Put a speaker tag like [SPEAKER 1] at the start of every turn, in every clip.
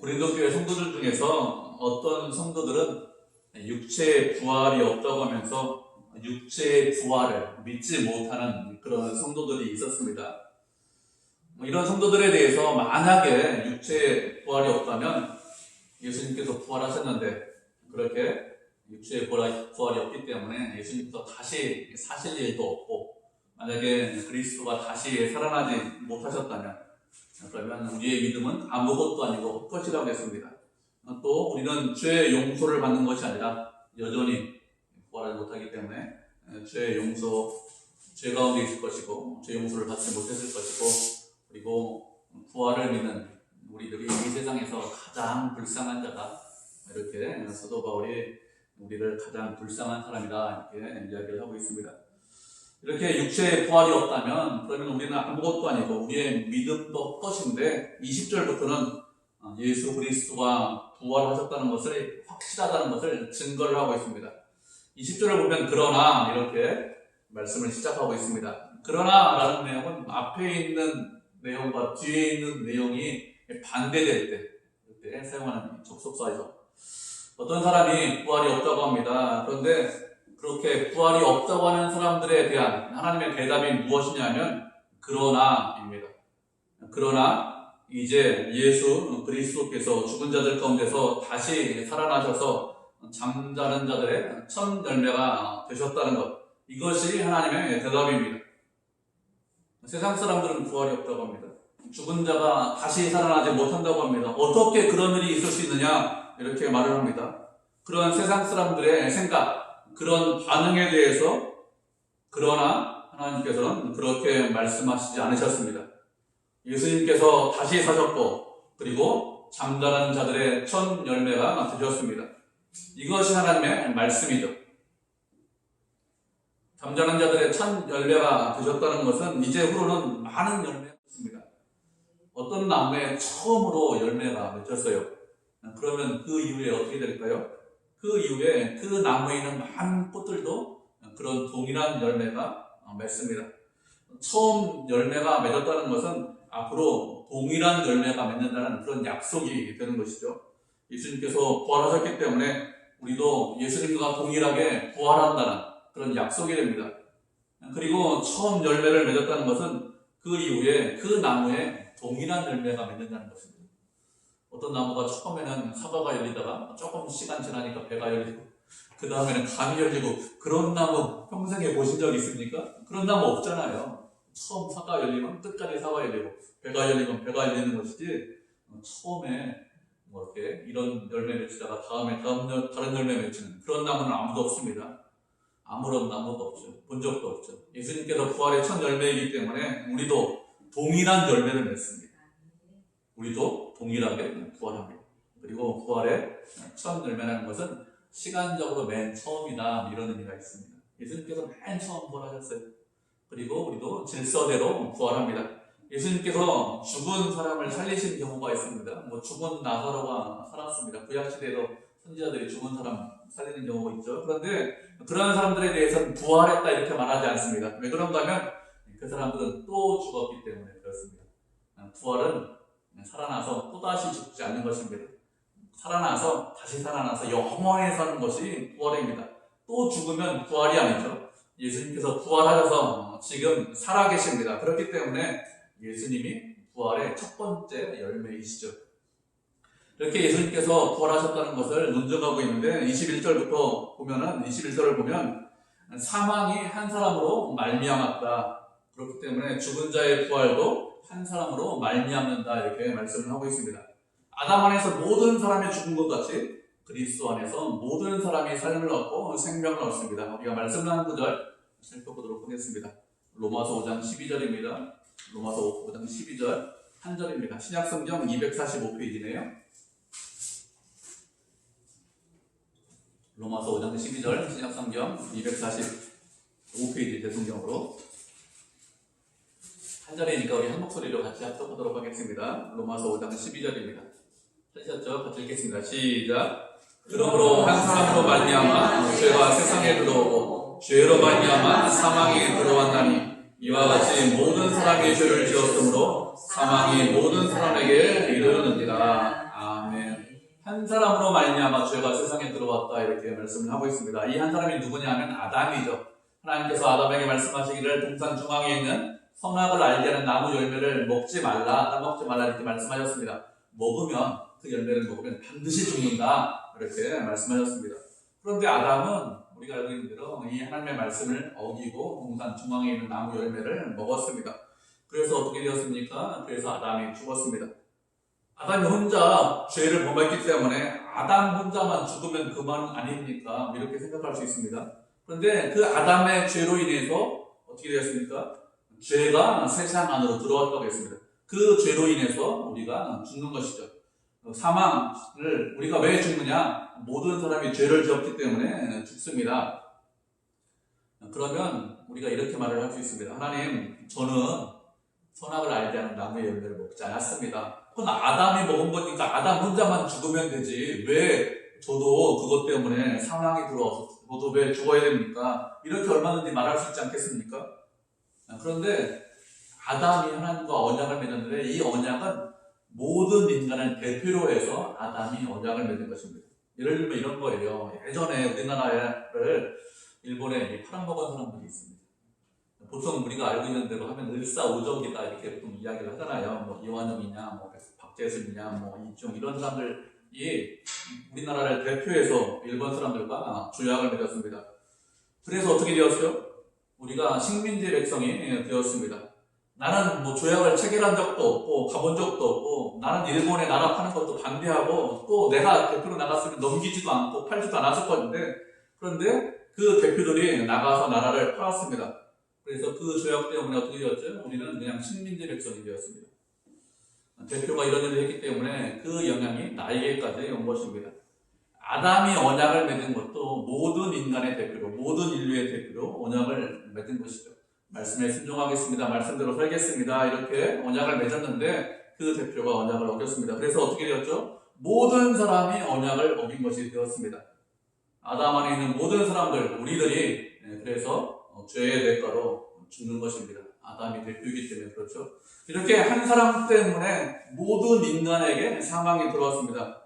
[SPEAKER 1] 고린도 교회 성도들 중에서 어떤 성도들은 육체의 부활이 없다고 하면서 육체의 부활을 믿지 못하는 그런 성도들이 있었습니다. 이런 성도들에 대해서 만약에 육체의 부활이 없다면 예수님께서 부활하셨는데 그렇게 육체의 부활이 없기 때문에 예수님께서 다시 사실 일도 없고, 만약에 그리스도가 다시 살아나지 못하셨다면 그러면 우리의 믿음은 아무것도 아니고 헛것이라고 했습니다. 또 우리는 죄의 용서를 받는 것이 아니라 여전히 부활하지 못하기 때문에 죄의 용서, 죄 가운데 있을 것이고 죄 용서를 받지 못했을 것이고, 그리고 부활을 믿는 우리들이 이 세상에서 가장 불쌍한 자다, 이렇게 사도 바울이 우리를 가장 불쌍한 사람이다 이렇게 이야기를 하고 있습니다. 이렇게 육체의 부활이 없다면 그러면 우리는 아무것도 아니고 우리의 믿음도 헛것인데, 20절부터는 예수 그리스도가 부활하셨다는 것을 확실하다는 것을 증거를 하고 있습니다. 20절을 보면 그러나 이렇게 말씀을 시작하고 있습니다. 그러나 라는 내용은 앞에 있는 내용과 뒤에 있는 내용이 반대될 때 그때 사용하는 접속사에서 어떤 사람이 부활이 없다고 합니다. 그런데 그렇게 부활이 없다고 하는 사람들에 대한 하나님의 대답이 무엇이냐면 그러나입니다. 그러나 이제 예수 그리스도께서 죽은 자들 가운데서 다시 살아나셔서 잠자는 자들의 첫 열매가 되셨다는 것, 이것이 하나님의 대답입니다. 세상 사람들은 부활이 없다고 합니다. 죽은 자가 다시 살아나지 못한다고 합니다. 어떻게 그런 일이 있을 수 있느냐 이렇게 말을 합니다. 그런 세상 사람들의 생각, 그런 반응에 대해서 그러나 하나님께서는 그렇게 말씀하시지 않으셨습니다. 예수님께서 다시 사셨고 그리고 잠자는 자들의 첫 열매가 되셨습니다. 이것이 하나님의 말씀이죠. 잠자는 자들의 첫 열매가 되셨다는 것은 이제 후로는 많은 열매가 있습니다. 어떤 나무에 처음으로 열매가 맺혔어요. 그러면 그 이후에 어떻게 될까요? 그 이후에 그 나무에 있는 많은 꽃들도 그런 동일한 열매가 맺습니다. 처음 열매가 맺었다는 것은 앞으로 동일한 열매가 맺는다는 그런 약속이 되는 것이죠. 예수님께서 부활하셨기 때문에 우리도 예수님과 동일하게 부활한다는 그런 약속이 됩니다. 그리고 처음 열매를 맺었다는 것은 그 이후에 그 나무에 동일한 열매가 맺는다는 것입니다. 어떤 나무가 처음에는 사과가 열리다가 조금 시간 지나니까 배가 열리고 그 다음에는 감이 열리고, 그런 나무 평생에 보신 적 있습니까? 그런 나무 없잖아요. 처음 사과 열리면 끝까지 사과 열리고 배가 열리면 배가 열리는 것이지, 처음에 뭐 이렇게 이런 열매 맺히다가 다음에 다른 열매 맺히는 그런 나무는 아무도 없습니다. 아무런 나무도 없죠. 본 적도 없죠. 예수님께서 부활의 첫 열매이기 때문에 우리도 동일한 열매를 맺습니다. 우리도 동일하게 부활합니다. 그리고 부활의 첫 열매라는 것은 시간적으로 맨 처음이다, 이런 의미가 있습니다. 예수님께서 맨 처음 부활하셨어요. 그리고 우리도 질서대로 부활합니다. 예수님께서 죽은 사람을 살리신 경우가 있습니다. 뭐 죽은 나사로가 살았습니다. 구약시대에도 선지자들이 죽은 사람 살리는 경우가 있죠. 그런데 그런 사람들에 대해서는 부활했다 이렇게 말하지 않습니다. 왜 그런가 하면 그 사람들은 또 죽었기 때문에 그렇습니다. 부활은 살아나서 또다시 죽지 않는 것입니다. 살아나서 다시 살아나서 영원히 사는 것이 부활입니다. 또 죽으면 부활이 아니죠. 예수님께서 부활하셔서 지금 살아계십니다. 그렇기 때문에 예수님이 부활의 첫 번째 열매이시죠. 이렇게 예수님께서 부활하셨다는 것을 논증하고 있는데 21절을 보면 사망이 한 사람으로 말미암았다. 그렇기 때문에 죽은 자의 부활도 한 사람으로 말미암는다, 이렇게 말씀을 하고 있습니다. 아담 안에서 모든 사람이 죽은 것 같이 그리스도 안에서 모든 사람이 삶을 얻고 생명을 얻습니다. 우리가 말씀 나눈 구절 살펴보도록 하겠습니다. 로마서 5장 12절입니다. 로마서 5장 12절 한 절입니다. 신약성경 245페이지네요. 로마서 5장 12절 신약성경 245페이지 대성경으로 한 절이니까 우리 한 목소리로 같이 합독하도록 하겠습니다. 로마서 5장 12절입니다. 하셨죠? 같이 읽겠습니다. 시작. 그러므로 한 사람으로 말미암아 죄가 세상에 들어오고 죄로 말미암아 사망이 들어왔나니, 이와 같이 모든 사람이 죄를 지었으므로 사망이 모든 사람에게 이르렀느니라. 아멘. 한 사람으로 말미암아 죄가 세상에 들어왔다 이렇게 말씀을 하고 있습니다. 이 한 사람이 누구냐 하면 아담이죠. 하나님께서 아담에게 말씀하시기를 동산 중앙에 있는 선악을 알게 하는 나무 열매를 먹지 말라, 따먹지 말라 이렇게 말씀하셨습니다. 먹으면 그 열매를 먹으면 반드시 죽는다 이렇게 말씀하셨습니다. 그런데 아담은 우리가 알고 있는 대로 이 하나님의 말씀을 어기고 동산 중앙에 있는 나무 열매를 먹었습니다. 그래서 어떻게 되었습니까? 그래서 아담이 죽었습니다. 아담이 혼자 죄를 범했기 때문에 아담 혼자만 죽으면 그만 아닙니까? 이렇게 생각할 수 있습니다. 그런데 그 아담의 죄로 인해서 어떻게 되었습니까? 죄가 세상 안으로 들어왔다고 했습니다. 그 죄로 인해서 우리가 죽는 것이죠. 사망을 우리가 왜 죽느냐? 모든 사람이 죄를 지었기 때문에 죽습니다. 그러면 우리가 이렇게 말을 할 수 있습니다. 하나님, 저는 선악을 알게 하는 나무의 열매를 먹지 않았습니다. 그건 아담이 먹은 거니까 아담 혼자만 죽으면 되지. 왜 저도 그것 때문에 상황이 들어와서 저도 왜 죽어야 됩니까? 이렇게 얼마든지 말할 수 있지 않겠습니까? 그런데 아담이 하나님과 언약을 맺었는데 이 언약은 모든 인간을 대표로 해서 아담이 언약을 맺은 것입니다. 예를 들면 이런 거예요. 예전에 우리나라를 일본에 팔아먹은 사람들이 있습니다. 보통 우리가 알고 있는 대로 하면 을사오적이다 이렇게 보통 이야기를 하잖아요. 뭐 이완용이냐, 뭐 박재순이냐, 뭐 이종 이런 사람들이 우리나라를 대표해서 일본 사람들과 조약을 맺었습니다. 그래서 어떻게 되었어요? 우리가 식민지 백성이 되었습니다. 나는 뭐 조약을 체결한 적도 없고 가본 적도 없고 나는 일본에 나라 파는 것도 반대하고 또 내가 대표로 나갔으면 넘기지도 않고 팔지도 않았을 건데 그런데 그 대표들이 나가서 나라를 팔았습니다. 그래서 그 조약 때문에 어떻게 되었죠? 우리는 그냥 식민지 백성이 되었습니다. 대표가 이런 일을 했기 때문에 그 영향이 나에게까지 온 것입니다. 아담이 언약을 맺은 것도 모든 인간의 대표로, 모든 인류의 대표로 언약을 맺은 것이죠. 말씀에 순종하겠습니다. 말씀대로 살겠습니다. 이렇게 언약을 맺었는데 그 대표가 언약을 어겼습니다. 그래서 어떻게 되었죠? 모든 사람이 언약을 어긴 것이 되었습니다. 아담 안에 있는 모든 사람들, 우리들이 그래서 죄의 대가로 죽는 것입니다. 아담이 대표이기 때문에 그렇죠. 이렇게 한 사람 때문에 모든 인간에게 사망이 들어왔습니다.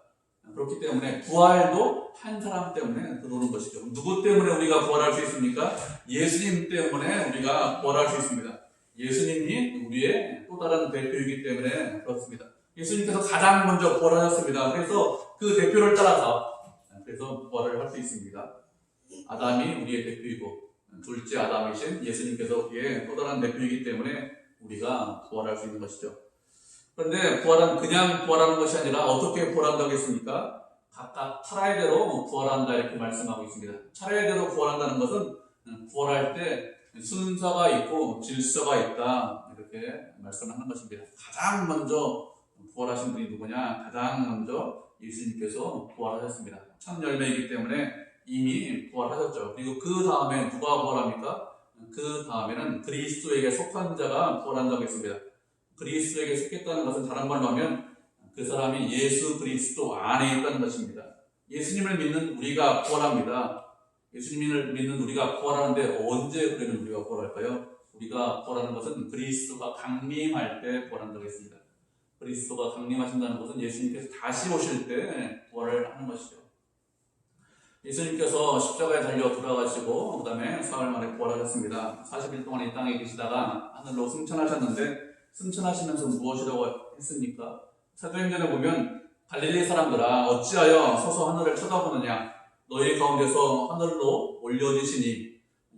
[SPEAKER 1] 그렇기 때문에 부활도 한 사람 때문에 들어오는 것이죠. 누구 때문에 우리가 부활할 수 있습니까? 예수님 때문에 우리가 부활할 수 있습니다. 예수님이 우리의 또 다른 대표이기 때문에 그렇습니다. 예수님께서 가장 먼저 부활하셨습니다. 그래서 그 대표를 따라서 그래서 부활을 할 수 있습니다. 아담이 우리의 대표이고 둘째 아담이신 예수님께서 우리의 또 다른 대표이기 때문에 우리가 부활할 수 있는 것이죠. 그런데 부활은 그냥 부활하는 것이 아니라 어떻게 부활한다고 했습니까? 각각 차례대로 부활한다 이렇게 말씀하고 있습니다. 차례대로 부활한다는 것은 부활할 때 순서가 있고 질서가 있다 이렇게 말씀하는 것입니다. 가장 먼저 부활하신 분이 누구냐? 가장 먼저 예수님께서 부활하셨습니다. 첫 열매이기 때문에 이미 부활하셨죠. 그리고 그 다음에 누가 부활합니까? 그 다음에는 그리스도에게 속한 자가 부활한다고 했습니다. 그리스도에게 속했다는 것은 다른 말로 하면 그 사람이 예수 그리스도 안에 있다는 것입니다. 예수님을 믿는 우리가 부활합니다. 예수님을 믿는 우리가 부활하는데 언제 그러면 우리가 부활할까요? 우리가 부활하는 것은 그리스도가 강림할 때 부활한다고 했습니다. 그리스도가 강림하신다는 것은 예수님께서 다시 오실 때 부활을 하는 것이죠. 예수님께서 십자가에 달려 돌아가시고 그 다음에 사흘 만에 부활하셨습니다. 40일 동안 이 땅에 계시다가 하늘로 승천하셨는데 승천하시면서 무엇이라고 했습니까? 사도행전에 보면 갈릴리 사람들아 어찌하여 서서 하늘을 쳐다보느냐 너희 가운데서 하늘로 올려지시니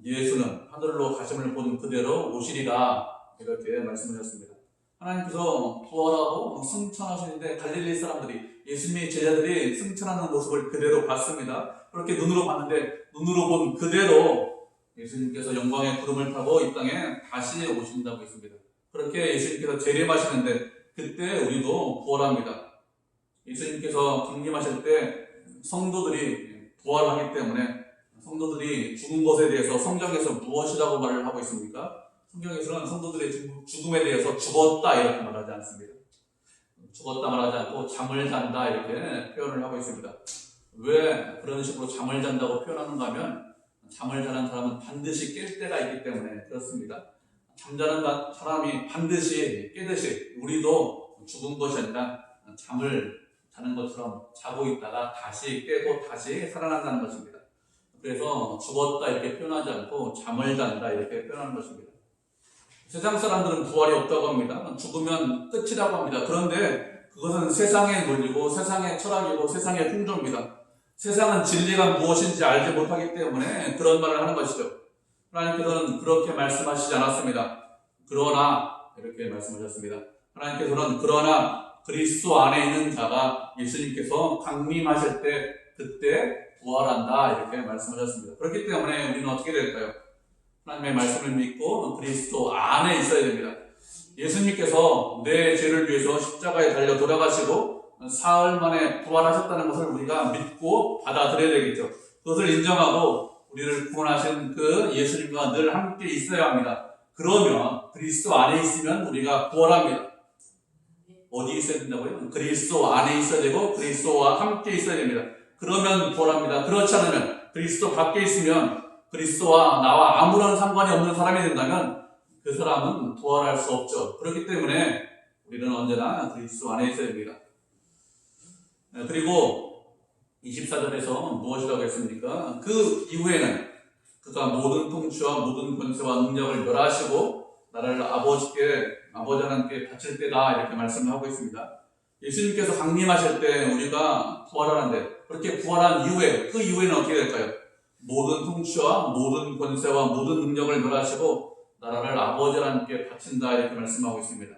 [SPEAKER 1] 예수는 하늘로 가심을 본 그대로 오시리라 이렇게 말씀하셨습니다. 하나님께서 부활하고 승천하시는데 갈릴리 사람들이 예수님의 제자들이 승천하는 모습을 그대로 봤습니다. 그렇게 눈으로 봤는데 눈으로 본 그대로 예수님께서 영광의 구름을 타고 이 땅에 다시 오신다고 했습니다. 그렇게 예수님께서 재림하시는데 그때 우리도 부활합니다. 예수님께서 강림하실 때 성도들이 부활하기 때문에 성도들이 죽은 것에 대해서 성경에서 무엇이라고 말을 하고 있습니까? 성경에서는 성도들의 죽음에 대해서 죽었다 이렇게 말하지 않습니다. 죽었다 말하지 않고 잠을 잔다 이렇게 표현을 하고 있습니다. 왜 그런 식으로 잠을 잔다고 표현하는가 하면 잠을 자는 사람은 반드시 깰 때가 있기 때문에 그렇습니다. 잠자는 사람이 반드시 깨듯이 우리도 죽은 것이 아니라 잠을 자는 것처럼 자고 있다가 다시 깨고 다시 살아난다는 것입니다. 그래서 죽었다 이렇게 표현하지 않고 잠을 잔다 이렇게 표현하는 것입니다. 세상 사람들은 부활이 없다고 합니다. 죽으면 끝이라고 합니다. 그런데 그것은 세상의 논리고 세상의 철학이고 세상의 풍조입니다. 세상은 진리가 무엇인지 알지 못하기 때문에 그런 말을 하는 것이죠. 하나님께서는 그렇게 말씀하시지 않았습니다. 그러나 이렇게 말씀하셨습니다. 하나님께서는 그러나 그리스도 안에 있는 자가 예수님께서 강림하실 때 그때 부활한다 이렇게 말씀하셨습니다. 그렇기 때문에 우리는 어떻게 될까요? 하나님의 말씀을 믿고 그리스도 안에 있어야 됩니다. 예수님께서 내 죄를 위해서 십자가에 달려 돌아가시고 사흘 만에 부활하셨다는 것을 우리가 믿고 받아들여야 되겠죠. 그것을 인정하고 우리를 구원하신 그 예수님과 늘 함께 있어야 합니다. 그러면 그리스도 안에 있으면 우리가 부활합니다. 어디 있어야 된다고요? 그리스도 안에 있어야 되고 그리스도와 함께 있어야 됩니다. 그러면 부활합니다. 그렇지 않으면 그리스도 밖에 있으면 그리스도와 나와 아무런 상관이 없는 사람이 된다면 그 사람은 부활할 수 없죠. 그렇기 때문에 우리는 언제나 그리스도 안에 있어야 됩니다. 그리고 24절에서 무엇이라고 했습니까? 그 이후에는 그가 모든 통치와 모든 권세와 능력을 멸하시고 나를 아버지 하나님께 바칠 때다 이렇게 말씀을 하고 있습니다. 예수님께서 강림하실 때 우리가 부활하는데 그렇게 부활한 이후에 그 이후에는 어떻게 될까요? 모든 통치와 모든 권세와 모든 능력을 멸하시고 나라를 아버지 하나님께 바친다 이렇게 말씀하고 있습니다.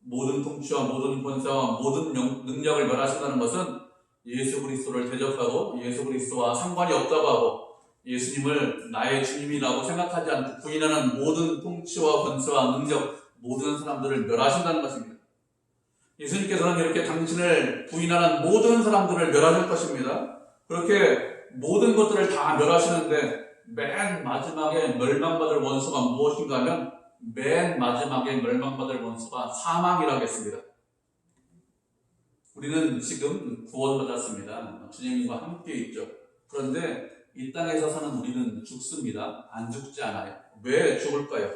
[SPEAKER 1] 모든 통치와 모든 권세와 모든 능력을 멸하신다는 것은 예수 그리스도를 대적하고 예수 그리스도와 상관이 없다고 하고 예수님을 나의 주님이라고 생각하지 않고 부인하는 모든 통치와 권세와 능력 모든 사람들을 멸하신다는 것입니다. 예수님께서는 이렇게 당신을 부인하는 모든 사람들을 멸하실 것입니다. 그렇게 모든 것들을 다 멸하시는데 맨 마지막에 멸망받을 원수가 무엇인가 하면 맨 마지막에 멸망받을 원수가 사망이라고 했습니다. 우리는 지금 구원받았습니다. 주님과 함께 있죠. 그런데 이 땅에서 사는 우리는 죽습니다. 안 죽지 않아요. 왜 죽을까요?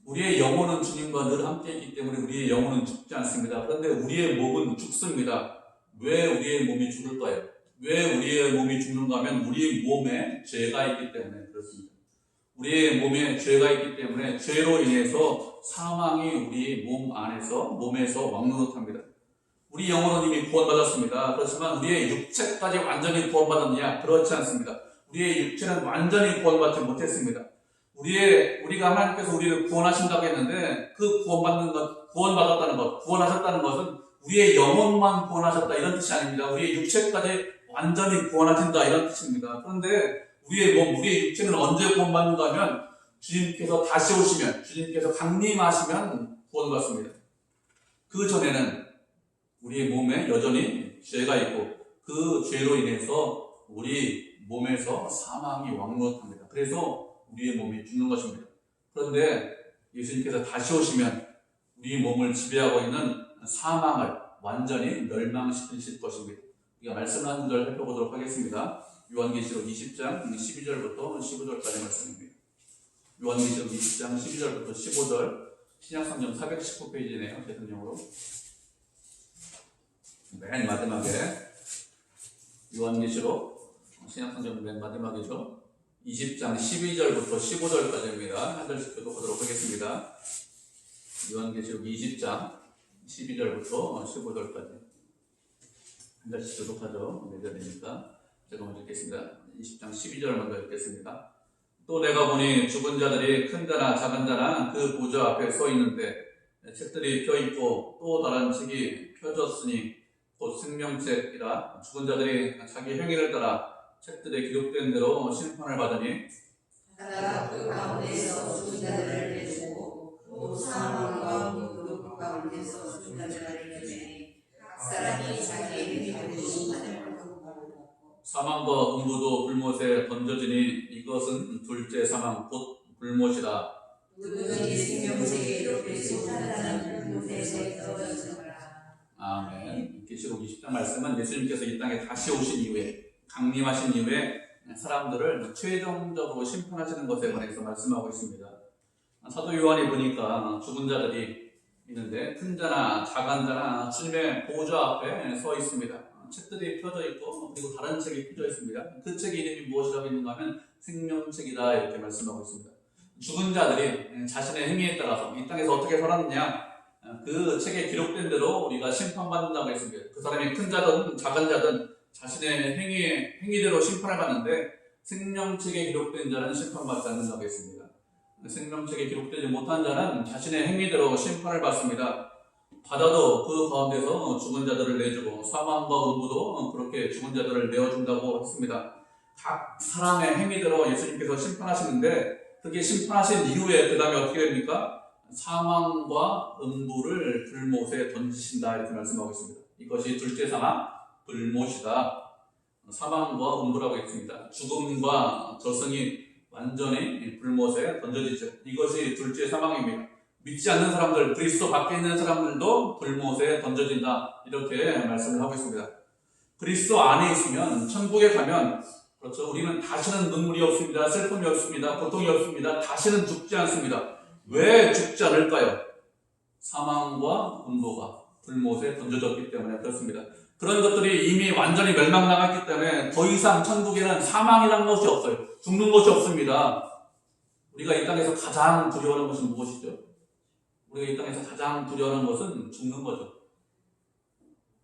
[SPEAKER 1] 우리의 영혼은 주님과 늘 함께 있기 때문에 우리의 영혼은 죽지 않습니다. 그런데 우리의 몸은 죽습니다. 왜 우리의 몸이 죽을까요? 왜 우리의 몸이 죽는가 하면 우리의 몸에 죄가 있기 때문에 그렇습니다. 우리의 몸에 죄가 있기 때문에 죄로 인해서 사망이 우리 몸에서 왕노릇합니다. 우리 영혼은 이미 구원받았습니다. 그렇지만 우리의 육체까지 완전히 구원받았느냐? 그렇지 않습니다. 우리의 육체는 완전히 구원받지 못했습니다. 우리가 하나님께서 우리를 구원하신다고 했는데 그 구원받았다는 것, 구원하셨다는 것은 우리의 영혼만 구원하셨다 이런 뜻이 아닙니다. 우리의 육체까지 완전히 구원하신다 이런 뜻입니다. 그런데 우리의 육체는 언제 구원받는가 하면 주님께서 다시 오시면, 주님께서 강림하시면 구원받습니다. 그 전에는 우리의 몸에 여전히 죄가 있고 그 죄로 인해서 우리 몸에서 사망이 왕노릇합니다. 그래서 우리의 몸이 죽는 것입니다. 그런데 예수님께서 다시 오시면 우리 몸을 지배하고 있는 사망을 완전히 멸망시키실 것입니다. 우리가 말씀 한 구절 살펴보도록 하겠습니다. 요한계시록 20장 12절부터 15절까지 말씀입니다. 요한계시록 20장 12절부터 15절 신약성경 419페이지네요. 대통령으로 맨 마지막에 요한계시록 신약성경 맨 마지막이죠. 20장 12절부터 15절까지입니다. 한 절씩 교독하도록 하겠습니다. 요한계시록 20장 12절부터 15절까지 한 절씩 교독하죠. 네 절이니까 제가 먼저 읽겠습니다. 20장 12절 먼저 읽겠습니다. 또 내가 보니 죽은 자들이 큰 자나 작은 자나 그 보좌 앞에 서 있는데 책들이 펴있고 또 다른 책이 펴졌으니 곧 생명책이라 죽은 자들이 자기 행위를 따라 책들에 기록된 대로 심판을 받으니
[SPEAKER 2] 하다가 그 가운데서 죽은 자들을 내주고 또 사망과 무덤 가운데서 죽은 자들을 내주니 각 사람이 자기의 행위대로 심판을 받고
[SPEAKER 1] 사망과 음부도 불못에 던져지니 이것은 둘째 사망 곧 불못이라.
[SPEAKER 2] 누구든지 생명책에 기록되지 못한 자는 불못에 떨어지더라.
[SPEAKER 1] 아멘. 계시록 20장 말씀은 예수님께서 이 땅에 다시 오신 이후에 강림하신 이후에 사람들을 최종적으로 심판하시는 것에 관해서 말씀하고 있습니다. 사도 요한이 보니까 죽은 자들이 있는데 큰 자나 작은 자나 주님의 보좌 앞에 서 있습니다. 책들이 펴져 있고 그리고 다른 책이 펴져 있습니다. 그 책의 이름이 무엇이라고 있는가 하면 생명책이다 이렇게 말씀하고 있습니다. 죽은 자들이 자신의 행위에 따라서 이 땅에서 어떻게 살았느냐 그 책에 기록된 대로 우리가 심판받는다고 했습니다. 그 사람이 큰 자든 작은 자든 자신의 행위대로 심판을 받는데 생명책에 기록된 자는 심판받지 않는다고 했습니다. 생명책에 기록되지 못한 자는 자신의 행위대로 심판을 받습니다. 바다도 그 가운데서 죽은 자들을 내주고 사망과 음부도 그렇게 죽은 자들을 내어준다고 했습니다. 각 사람의 행위대로 예수님께서 심판하시는데 그렇게 심판하신 이후에 그 다음에 어떻게 됩니까? 사망과 음부를 불못에 던지신다 이렇게 말씀하고 있습니다. 이것이 둘째 사망, 불못이다. 사망과 음부라고 했습니다. 죽음과 저승이 완전히 불못에 던져지죠. 이것이 둘째 사망입니다. 믿지 않는 사람들, 그리스도 밖에 있는 사람들도 불못에 던져진다 이렇게 말씀을 하고 있습니다. 그리스도 안에 있으면 천국에 가면 그렇죠. 우리는 다시는 눈물이 없습니다. 슬픔이 없습니다. 고통이 없습니다. 다시는 죽지 않습니다. 왜 죽지 않을까요? 사망과 음부가 불못에 던져졌기 때문에 그렇습니다. 그런 것들이 이미 완전히 멸망당했기 때문에 더 이상 천국에는 사망이라는 것이 없어요. 죽는 것이 없습니다. 우리가 이 땅에서 가장 두려워하는 것은 무엇이죠? 우리가 이 땅에서 가장 두려워하는 것은 죽는 거죠.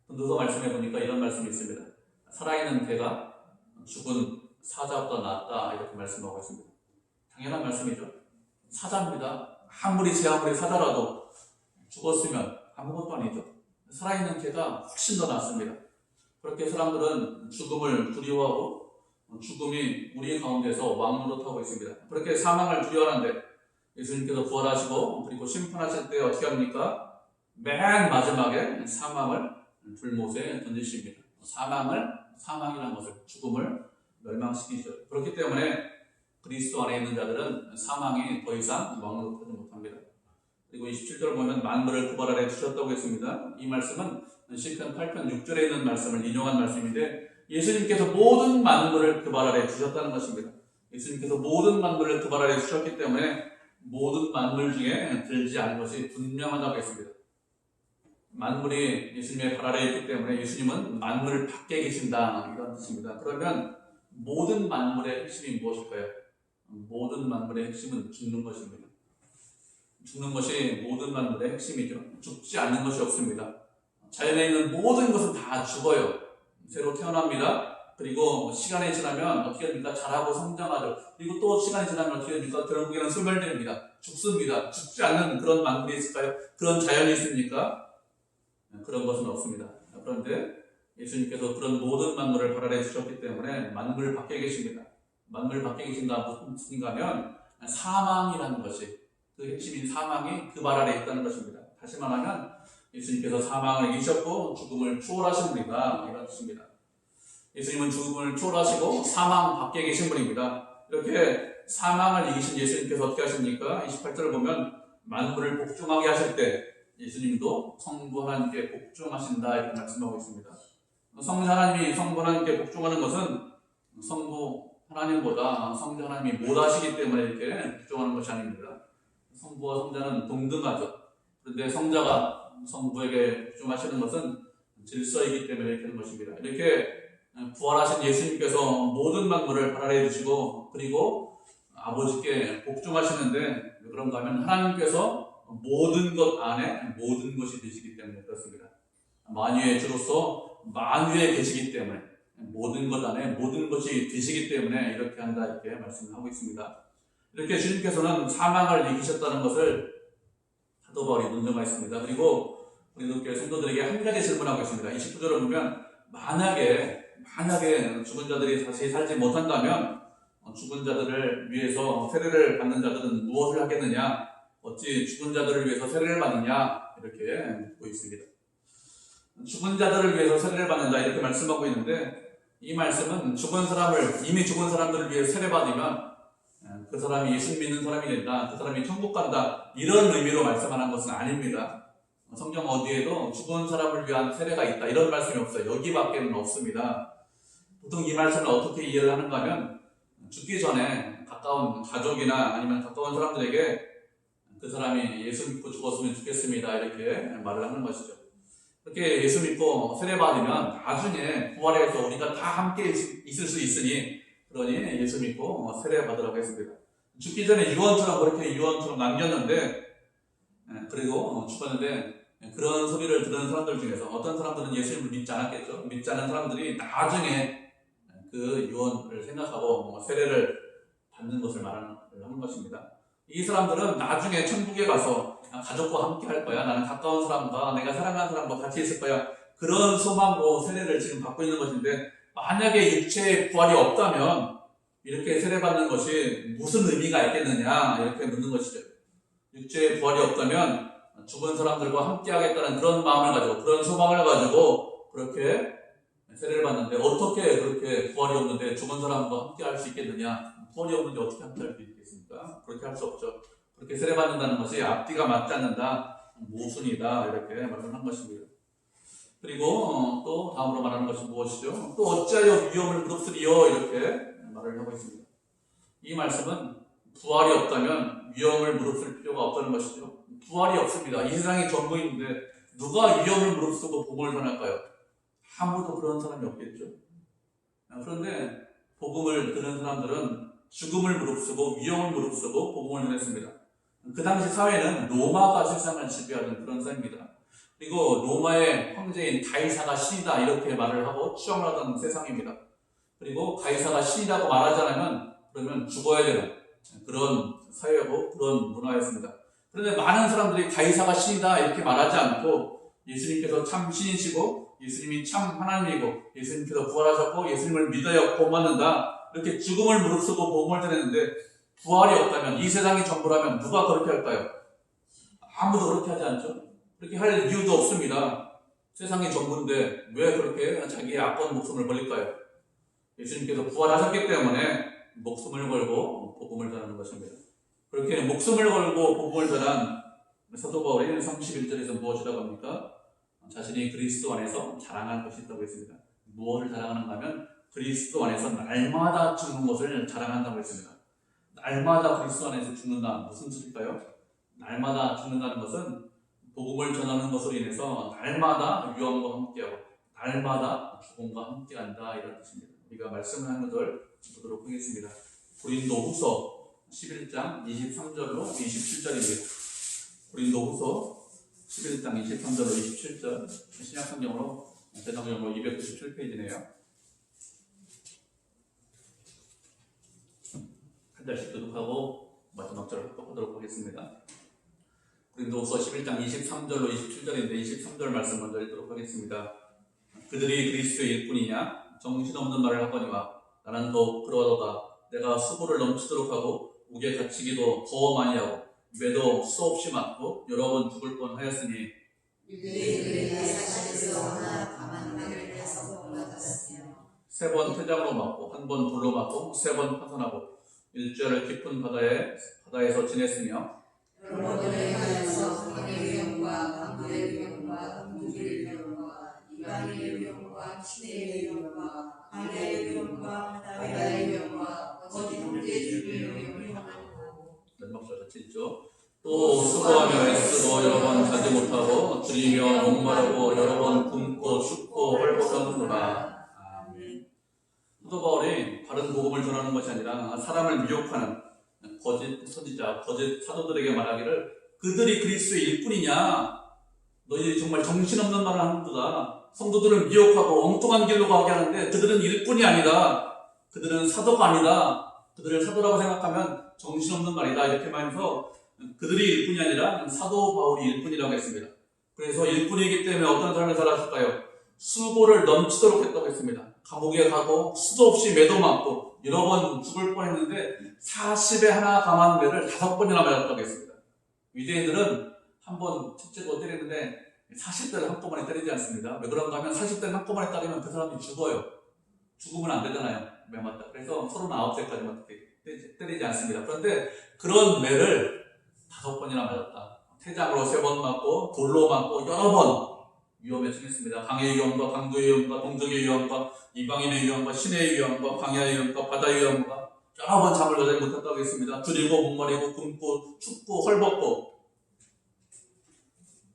[SPEAKER 1] 누가 말씀해 보니까 이런 말씀이 있습니다. 살아있는 개가 죽은 사자보다 낫다 이렇게 말씀하고 있습니다. 당연한 말씀이죠. 사자입니다. 아무리 제 아무리 사자라도 죽었으면 아무것도 아니죠. 살아있는 개가 훨씬 더 낫습니다. 그렇게 사람들은 죽음을 두려워하고 죽음이 우리 가운데서 왕노릇하고 있습니다. 그렇게 사망을 두려워하는데 예수님께서 부활하시고 그리고 심판하실 때 어떻게 합니까? 맨 마지막에 사망을 불못에 던지십니다. 사망이라는 것을 죽음을 멸망시키죠. 그렇기 때문에 그리스도 안에 있는 자들은 사망이 더 이상 왕노릇하지 못합니다. 그리고 27절 보면 만물을 그 발 아래 두셨다고 했습니다. 이 말씀은 시편 8편 6절에 있는 말씀을 인용한 말씀인데 예수님께서 모든 만물을 그 발 아래 두셨다는 것입니다. 예수님께서 모든 만물을 그 발 아래 두셨기 때문에 모든 만물 중에 들지 않은 것이 분명하다고 했습니다. 만물이 예수님의 발 아래에 있기 때문에 예수님은 만물 밖에 계신다 이런 뜻입니다. 그러면 모든 만물의 핵심이 무엇일까요? 모든 만물의 핵심은 죽는 것입니다. 죽는 것이 모든 만물의 핵심이죠. 죽지 않는 것이 없습니다. 자연에 있는 모든 것은 다 죽어요. 새로 태어납니다. 그리고 시간이 지나면 어떻게 됩니까? 자라고 성장하죠. 그리고 또 시간이 지나면 어떻게 됩니까? 결국에는 소멸됩니다. 죽습니다. 죽지 않는 그런 만물이 있을까요? 그런 자연이 있습니까? 그런 것은 없습니다. 그런데 예수님께서 그런 모든 만물을 발 아래 주셨기 때문에 만물 밖에 계십니다. 만물 밖에 계신다 무슨 뜻인가 하면 사망이라는 것이 그 핵심인 사망이 그 발 아래 있다는 것입니다. 다시 말하면 예수님께서 사망을 이기셨고 죽음을 추월하신 분이다 이런 뜻입니다. 예수님은 죽음을 추월하시고 사망 밖에 계신 분입니다. 이렇게 사망을 이기신 예수님께서 어떻게 하십니까? 28절을 보면 만물을 복종하게 하실 때 예수님도 성부 하나님께 복종하신다 이렇게 말씀하고 있습니다. 성부 하나님이 성부 하나님께 복종하는 것은 성부 하나님보다 성자 하나님이 못하시기 때문에 이렇게 복종하는 것이 아닙니다. 성부와 성자는 동등하죠. 그런데 성자가 성부에게 복종하시는 것은 질서이기 때문에 이렇게 하는 것입니다. 이렇게 부활하신 예수님께서 모든 만물을 발 아래 두시고 그리고 아버지께 복종하시는데 왜 그런가 하면 하나님께서 모든 것 안에 모든 것이 되시기 때문에 그렇습니다. 만유의 주로서 만유에 계시기 때문에 모든 것 안에 모든 것이 되시기 때문에 이렇게 한다 이렇게 말씀을 하고 있습니다. 이렇게 주님께서는 사망을 이기셨다는 것을 사도 바울이 논증하였습니다. 그리고 우리 교회 성도들에게 한 가지 질문하고 있습니다. 29절을 보면 만약에 죽은 자들이 다시 살지 못한다면 죽은 자들을 위해서 세례를 받는 자들은 무엇을 하겠느냐? 어찌 죽은 자들을 위해서 세례를 받느냐? 이렇게 묻고 있습니다. 죽은 자들을 위해서 세례를 받는다 이렇게 말씀하고 있는데 이 말씀은 이미 죽은 사람들을 위해 세례받으면 그 사람이 예수 믿는 사람이 된다, 그 사람이 천국 간다 이런 의미로 말씀하는 것은 아닙니다. 성경 어디에도 죽은 사람을 위한 세례가 있다 이런 말씀이 없어요. 여기밖에는 없습니다. 보통 이 말씀을 어떻게 이해를 하는가 하면 죽기 전에 가까운 가족이나 아니면 가까운 사람들에게 그 사람이 예수 믿고 죽었으면 좋겠습니다. 이렇게 말을 하는 것이죠. 그렇게 예수 믿고 세례받으면 나중에 부활해서 우리가 다 함께 있을 수 있으니, 그러니 예수 믿고 세례받으라고 했습니다. 죽기 전에 유언처럼 그렇게 유언처럼 남겼는데, 그리고 죽었는데, 그런 소리를 듣는 사람들 중에서 어떤 사람들은 예수님을 믿지 않았겠죠. 믿지 않은 사람들이 나중에 그 유언을 생각하고 세례를 받는 것을 말하는 것입니다. 이 사람들은 나중에 천국에 가서 가족과 함께 할 거야. 나는 가까운 사람과 내가 사랑하는 사람과 같이 있을 거야. 그런 소망으로 세례를 지금 받고 있는 것인데, 만약에 육체의 부활이 없다면 이렇게 세례받는 것이 무슨 의미가 있겠느냐, 이렇게 묻는 것이죠. 육체의 부활이 없다면 죽은 사람들과 함께 하겠다는 그런 마음을 가지고, 그런 소망을 가지고 그렇게 세례를 받는데, 어떻게 그렇게 부활이 없는데 죽은 사람과 함께 할 수 있겠느냐? 부활이 없는데 어떻게 함께 할 수 있겠습니까? 그렇게 할 수 없죠. 그렇게 세례받는다는 것이 앞뒤가 맞지 않는다, 모순이다, 이렇게 말을 한 것입니다. 그리고 또 다음으로 말하는 것이 무엇이죠? 또 어찌하여 위험을 무릅쓰리요? 이렇게 말을 하고 있습니다. 이 말씀은 부활이 없다면 위험을 무릅쓸 필요가 없다는 것이죠. 부활이 없습니다. 이 세상이 전부인데 누가 위험을 무릅쓰고 복음을 전할까요? 아무도 그런 사람이 없겠죠. 그런데 복음을 들은 사람들은 죽음을 무릅쓰고 위험을 무릅쓰고 복음을 전했습니다. 그 당시 사회는 로마가 세상을 지배하던 그런 사회입니다. 그리고 로마의 황제인 가이사가 신이다, 이렇게 말을 하고 추앙을 하던 세상입니다. 그리고 가이사가 신이라고 말하지 않으면 그러면 죽어야 되는 그런 사회고 그런 문화였습니다. 그런데 많은 사람들이 가이사가 신이다 이렇게 말하지 않고, 예수님께서 참 신이시고 예수님이 참 하나님이고 예수님께서 부활하셨고 예수님을 믿어야 구원받는다, 이렇게 죽음을 무릅쓰고 복음을 전했는데, 부활이 없다면, 이 세상이 전부라면 누가 그렇게 할까요? 아무도 그렇게 하지 않죠. 그렇게 할 이유도 없습니다. 세상이 전부인데 왜 그렇게 자기의 아까운 목숨을 걸릴까요? 예수님께서 부활하셨기 때문에 목숨을 걸고 복음을 전하는 것입니다. 그렇게 목숨을 걸고 복음을 전한 사도 바울이 31절에서 무엇이라고 합니까? 자신이 그리스도 안에서 자랑할 것이 있다고 했습니다. 무엇을 자랑하는가 하면 그리스도 안에서 날마다 죽는 것을 자랑한다고 했습니다. 날마다 그리스도 안에서 죽는다, 무슨 뜻일까요? 날마다 죽는다는 것은 복음을 전하는 것으로 인해서 날마다 위험과 함께하고 날마다 죽음과 함께한다, 이런 뜻입니다. 우리가 말씀을 한 것을 보도록 하겠습니다. 고린도후서 11장 23절로 27절입니다. 고린도후서 11장 23절로 27절, 신약성경으로 대성경으로 297페이지네요. 한 절씩 교독하고 마지막 절을 합독하도록 하겠습니다. 고린도후서 11장 23절로 27절인데 23절 말씀 먼저 읽도록 하겠습니다. 그들이 그리스도의 일꾼이냐? 정신없는 말을 하거니와 나는 더욱 그러하도다. 내가 수고를 넘치도록 하고 옥에 갇히기도 더 많이 하고 매도 수없이 맞고 여러 번 죽을 뻔하였으니,
[SPEAKER 2] 유대인들의 사실에서 하나 가만 말을 다섯 번 받았으며
[SPEAKER 1] 3번 태장으로 맞고 1번 돌로 맞고 3번 파선하고 일주일을 깊은 바다에서 지냈으며,
[SPEAKER 2] 여러분을 향하여서 강의 위험과 강물의 위험과 공기의 위험과 이방의 위험과 친의 위험과 강의 위험과 바다의 위험과 거짓 형제주의 위험을 당하고,
[SPEAKER 1] 마지막 절 같이 읽죠. 또 수고하며 애쓰고 여러 번 자지 못하고 줄이며 목마르고 여러 번 굶고 춥고 헐벗었노라. 아멘. 사도 바울이 바른 복음을 전하는 것이 아니라 사람을 미혹하는 거짓 선지자, 거짓 사도들에게 말하기를, 그들이 그리스도의 일꾼이냐? 너희들이 정말 정신없는 말을 하는구나. 성도들을 미혹하고 엉뚱한 길로 가게 하는데 그들은 일꾼이 아니다. 그들은 사도가 아니다. 그들을 사도라고 생각하면 정신없는 말이다. 이렇게 말해서 그들이 일꾼이 아니라 사도 바울이 일꾼이라고 했습니다. 그래서 일꾼이기 때문에 어떤 삶을 살았을까요? 수고를 넘치도록 했다고 했습니다. 감옥에 가고 수도 없이 매도 맞고 여러 번 죽을 뻔했는데 40에 하나 감한 매를 5번이나 맞았다고 했습니다. 유대인들은 한 번 첫째도 때리는데 40대를 한꺼번에 때리지 않습니다. 왜 그런가 하면 40대를 한꺼번에 때리면 그 사람이 죽어요. 죽으면 안 되잖아요. 매 맞다. 그래서 39세까지만 때리지 않습니다. 그런데 그런 매를 5번이나 맞았다. 태장으로 3번 맞고 돌로 맞고 여러 번 위험에 처했습니다. 강의 위험과 강도의 위험과 동족의 위험과 이방인의 위험과 신의 위험과 광야의 위험과 바다의 위험과 여러 번 잠을 자지 못했다고 했습니다. 줄이고 목마르고 굶고 춥고 헐벗고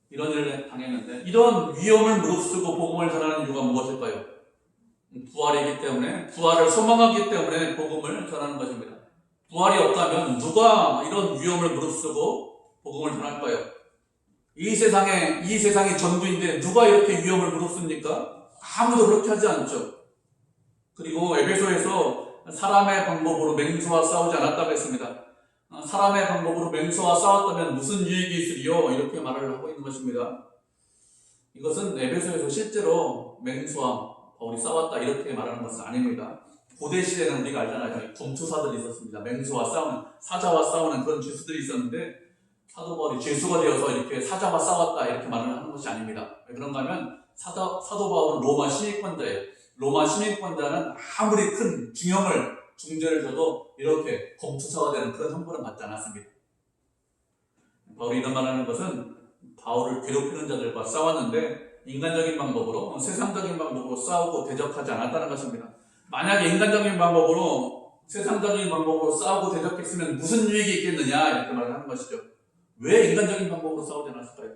[SPEAKER 1] 이런 일을 당했는데 이런 위험을 무릅쓰고 복음을 전하는 이유가 무엇일까요? 부활이기 때문에, 부활을 소망하기 때문에 복음을 전하는 것입니다. 부활이 없다면 누가 이런 위험을 무릅쓰고 복음을 전할까요? 이 세상이 전부인데 누가 이렇게 위험을 무릅씁니까? 아무도 그렇게 하지 않죠. 그리고 에베소에서 사람의 방법으로 맹수와 싸우지 않았다고 했습니다. 사람의 방법으로 맹수와 싸웠다면 무슨 유익이 있으리요? 이렇게 말을 하고 있는 것입니다. 이것은 에베소에서 실제로 맹수와 바울이 싸웠다 이렇게 말하는 것은 아닙니다. 고대 시대는 우리가 알잖아요. 검투사들이 있었습니다. 맹수와 싸우는, 사자와 싸우는 그런 죄수들이 있었는데 사도 바울이 죄수가 되어서 이렇게 사자와 싸웠다 이렇게 말을 하는 것이 아닙니다. 왜 그런가 하면 사도 바울은 로마 시민권자예요. 로마 시민권자는 아무리 큰 중죄를 져도 이렇게 검투사가 되는 그런 형벌은 받지 않았습니다. 바울이 이런 말하는 것은 바울을 괴롭히는 자들과 싸웠는데 인간적인 방법으로, 세상적인 방법으로 싸우고 대적하지 않았다는 것입니다. 만약에 인간적인 방법으로, 세상적인 방법으로 싸우고 대적했으면 무슨 유익이 있겠느냐 이렇게 말하는 것이죠. 왜 인간적인 방법으로 싸우지 않았을까요?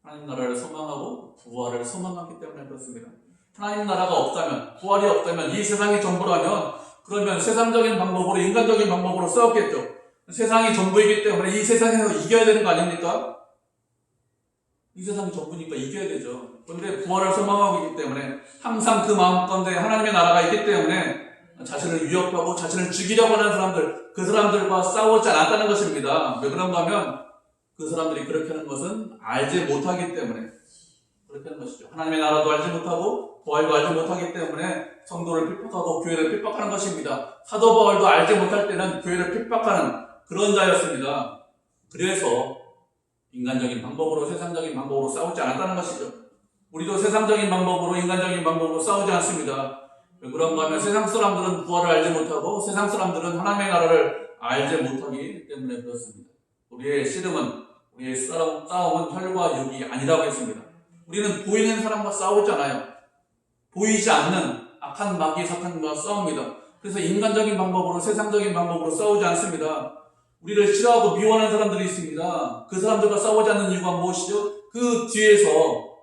[SPEAKER 1] 하나님 나라를 소망하고 부활을 소망하기 때문에 그렇습니다. 하나님 나라가 없다면, 부활이 없다면, 이 세상이 전부라면 그러면 세상적인 방법으로, 인간적인 방법으로 싸웠겠죠. 세상이 전부이기 때문에 이 세상에서 이겨야 되는 거 아닙니까? 이 세상이 전부니까 이겨야 되죠. 그런데 부활을 소망하고 있기 때문에 항상 그 마음 가운데 하나님의 나라가 있기 때문에 자신을 위협하고 자신을 죽이려고 하는 사람들, 그 사람들과 싸우지 않았다는 것입니다. 왜 그런가 하면 그 사람들이 그렇게 하는 것은 알지 못하기 때문에 그렇게 하는 것이죠. 하나님의 나라도 알지 못하고 부활도 알지 못하기 때문에 성도를 핍박하고 교회를 핍박하는 것입니다. 사도 바울도 알지 못할 때는 교회를 핍박하는 그런 자였습니다. 그래서 인간적인 방법으로, 세상적인 방법으로 싸우지 않았다는 것이죠. 우리도 세상적인 방법으로, 인간적인 방법으로 싸우지 않습니다. 왜 그런가 하면 세상 사람들은 부활을 알지 못하고 세상 사람들은 하나님의 나라를 알지 못하기 때문에 그렇습니다. 우리의 씨름은, 우리의 싸움은 혈과 육이 아니라고 했습니다. 우리는 보이는 사람과 싸우잖아요. 보이지 않는 악한 마귀 사탄과 싸웁니다. 그래서 인간적인 방법으로, 세상적인 방법으로 싸우지 않습니다. 우리를 싫어하고 미워하는 사람들이 있습니다. 그 사람들과 싸우지 않는 이유가 무엇이죠? 그 뒤에서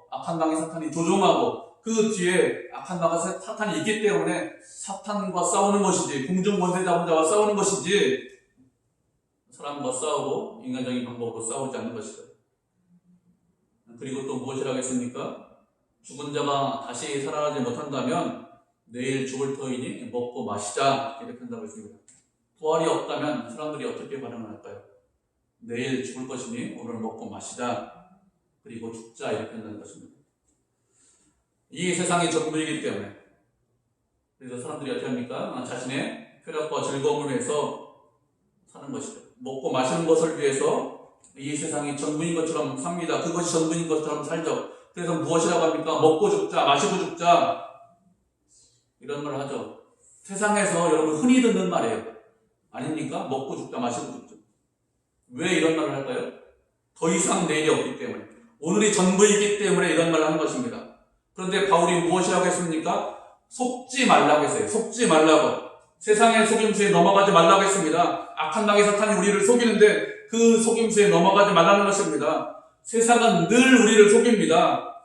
[SPEAKER 1] 악한 마귀 사탄이 조종하고 그 뒤에 악한 마귀 사탄이 있기 때문에 사탄과 싸우는 것이지, 공중 권세 잡은 자와 싸우는 것이지 사람과 싸우고 인간적인 방법으로 싸우지 않는 것이죠. 그리고 또 무엇이라고 했습니까? 죽은 자가 다시 살아나지 못한다면 내일 죽을 터이니 먹고 마시자 이렇게 한다고 했습니다. 부활이 없다면 사람들이 어떻게 반응을 할까요? 내일 죽을 것이니 오늘 먹고 마시자 그리고 죽자 이렇게 한다는 것입니다. 이 세상이 전부이기 때문에 그래서 사람들이 어떻게 합니까? 자신의 쾌락과 즐거움을 위해서 사는 것이죠. 먹고 마시는 것을 위해서 이 세상이 전부인 것처럼 삽니다. 그것이 전부인 것처럼 살죠. 그래서 무엇이라고 합니까? 먹고 죽자, 마시고 죽자 이런 말을 하죠. 세상에서 여러분 흔히 듣는 말이에요. 아닙니까? 먹고 죽자, 마시고 죽자. 왜 이런 말을 할까요? 더 이상 내일이 없기 때문에, 오늘이 전부이기 때문에 이런 말을 하는 것입니다. 그런데 바울이 무엇이라고 했습니까? 속지 말라고 했어요. 속지 말라고. 세상의 속임수에 넘어가지 말라고 했습니다. 악한 마귀 사탄이 우리를 속이는데 그 속임수에 넘어가지 말라는 것입니다. 세상은 늘 우리를 속입니다.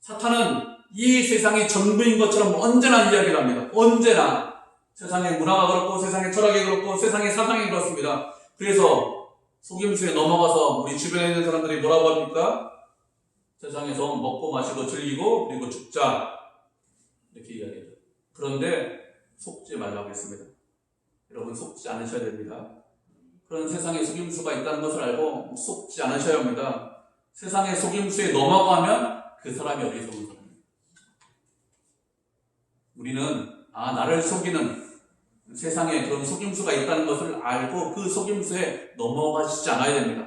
[SPEAKER 1] 사탄은 이 세상이 전부인 것처럼 언제나 이야기를 합니다. 언제나. 세상의 문화가 그렇고 세상의 철학이 그렇고 세상의 사상이 그렇습니다. 그래서 속임수에 넘어가서 우리 주변에 있는 사람들이 뭐라고 합니까? 세상에서 먹고 마시고 즐기고 그리고 죽자 이렇게 이야기하죠. 그런데 속지 말라고 했습니다. 여러분 속지 않으셔야 됩니다. 그런 세상에 속임수가 있다는 것을 알고 속지 않으셔야 합니다. 세상의 속임수에 넘어가면 그 사람이 어리석은 사람입니다. 우리는 나를 속이는 세상에 그런 속임수가 있다는 것을 알고 그 속임수에 넘어가시지 않아야 됩니다.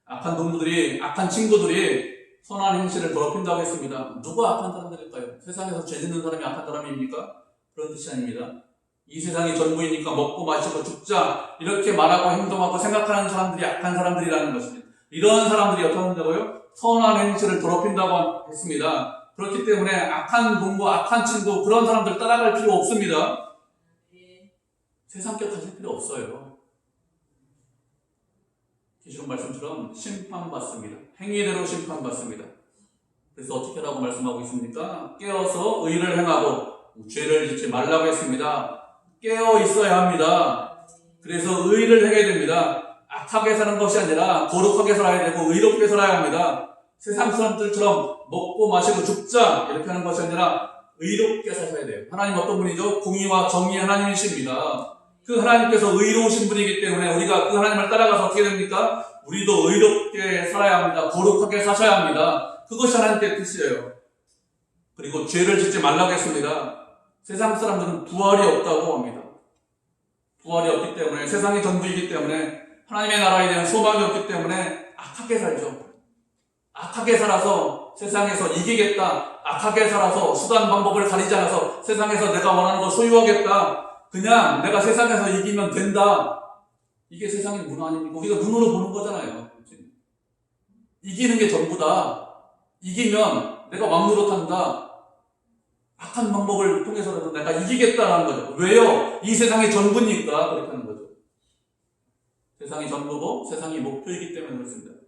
[SPEAKER 1] 악한 동무들이, 악한 친구들이 선한 행실을 더럽힌다고 했습니다. 누가 악한 사람들일까요? 세상에서 죄 짓는 사람이 악한 사람입니까? 그런 뜻이 아닙니다. 이 세상이 전부이니까 먹고 마시고 죽자 이렇게 말하고 행동하고 생각하는 사람들이 악한 사람들이라는 것입니다. 이런 사람들이 어떻게 한다고요? 선한 행실을 더럽힌다고 했습니다. 그렇기 때문에 악한 동무, 악한 친구 그런 사람들 따라갈 필요 없습니다. 세상격 가질 필요 없어요. 기존 말씀처럼 심판받습니다. 행위대로 심판받습니다. 그래서 어떻게 하라고 말씀하고 있습니까? 깨어서 의를 행하고 죄를 짓지 말라고 했습니다. 깨어 있어야 합니다. 그래서 의를 행해야 됩니다. 악하게 사는 것이 아니라 거룩하게 살아야 되고 의롭게 살아야 합니다. 세상 사람들처럼 먹고 마시고 죽자 이렇게 하는 것이 아니라 의롭게 사셔야 돼요. 하나님 어떤 분이죠? 공의와 정의의 하나님이십니다. 그 하나님께서 의로우신 분이기 때문에 우리가 그 하나님을 따라가서 어떻게 됩니까? 우리도 의롭게 살아야 합니다. 거룩하게 사셔야 합니다. 그것이 하나님의 뜻이에요. 그리고 죄를 짓지 말라고 했습니다. 세상 사람들은 부활이 없다고 합니다. 부활이 없기 때문에 세상이 전부이기 때문에 하나님의 나라에 대한 소망이 없기 때문에 악하게 살죠. 악하게 살아서 세상에서 이기겠다. 악하게 살아서 수단 방법을 가리지 않아서 세상에서 내가 원하는 거 소유하겠다. 그냥 내가 세상에서 이기면 된다. 이게 세상의 문 아닙니까? 우리가 눈으로 보는 거잖아요. 이기는 게 전부다. 이기면 내가 왕노릇한다. 악한 방법을 통해서라도 내가 이기겠다라는 거죠. 왜요? 이 세상이 전부니까 그렇게 하는 거죠. 세상이 전부고 세상이 목표이기 때문에 그렇습니다.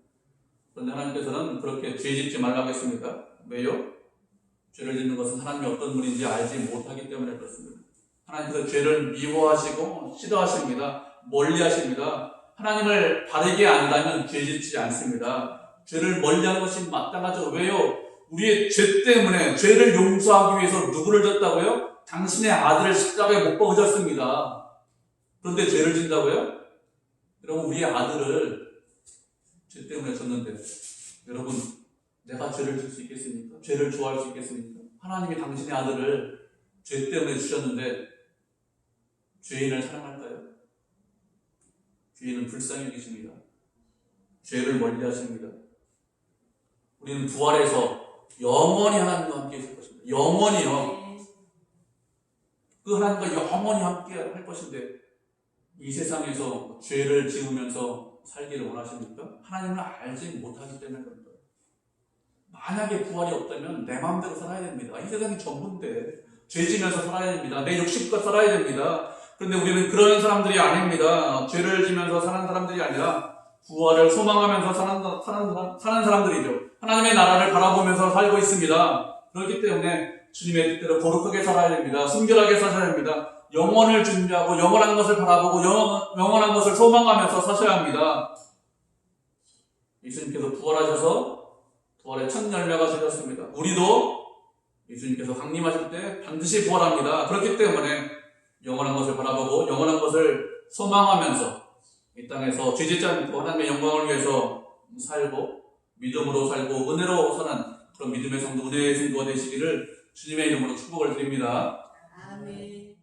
[SPEAKER 1] 그런데 하나님께서는 그렇게 죄 짓지 말라고 했습니다. 왜요? 죄를 짓는 것은 하나님이 어떤 분인지 알지 못하기 때문에 그렇습니다. 하나님께서 죄를 미워하시고 싫어하십니다. 멀리하십니다. 하나님을 바르게 안다면 죄 짓지 않습니다. 죄를 멀리하는 것이 마땅하죠. 왜요? 우리의 죄 때문에 죄를 용서하기 위해서 누구를 졌다고요? 당신의 아들을 십자가에 못 박으셨습니다. 그런데 죄를 진다고요? 여러분 우리의 아들을 죄 때문에 졌는데 여러분 내가 죄를 질 수 있겠습니까? 죄를 좋아할 수 있겠습니까? 하나님이 당신의 아들을 죄 때문에 주셨는데 죄인을 사랑할까요? 죄인은 불쌍히 여기십니다. 죄를 멀리하십니다. 우리는 부활해서 영원히 하나님과 함께 있을 것입니다. 영원히요. 그 하나님과 영원히 함께 할 것인데 이 세상에서 죄를 지으면서 살기를 원하십니까? 하나님을 알지 못하기 때문에 그런 거예요. 만약에 부활이 없다면 내 마음대로 살아야 됩니다. 이 세상이 전부인데 죄 지면서 살아야 됩니다. 내 욕심껏 살아야 됩니다. 그런데 우리는 그런 사람들이 아닙니다. 죄를 지면서 사는 사람들이 아니라 부활을 소망하면서 사는 사람들이죠. 하나님의 나라를 바라보면서 살고 있습니다. 그렇기 때문에 주님의 뜻대로 거룩하게 살아야 됩니다. 순결하게 사셔야 됩니다. 영원을 준비하고 영원한 것을 바라보고 영원한 것을 소망하면서 사셔야 합니다. 예수님께서 부활하셔서 부활의 첫 열매가 되셨습니다. 우리도 예수님께서 강림하실 때 반드시 부활합니다. 그렇기 때문에 영원한 것을 바라보고 영원한 것을 소망하면서 이 땅에서 죄짓지 않고 하나님의 영광을 위해서 살고 믿음으로 살고 은혜로 사는 그런 믿음의 성도, 은혜의 성도가 되시기를 주님의 이름으로 축복을 드립니다.
[SPEAKER 2] 아멘.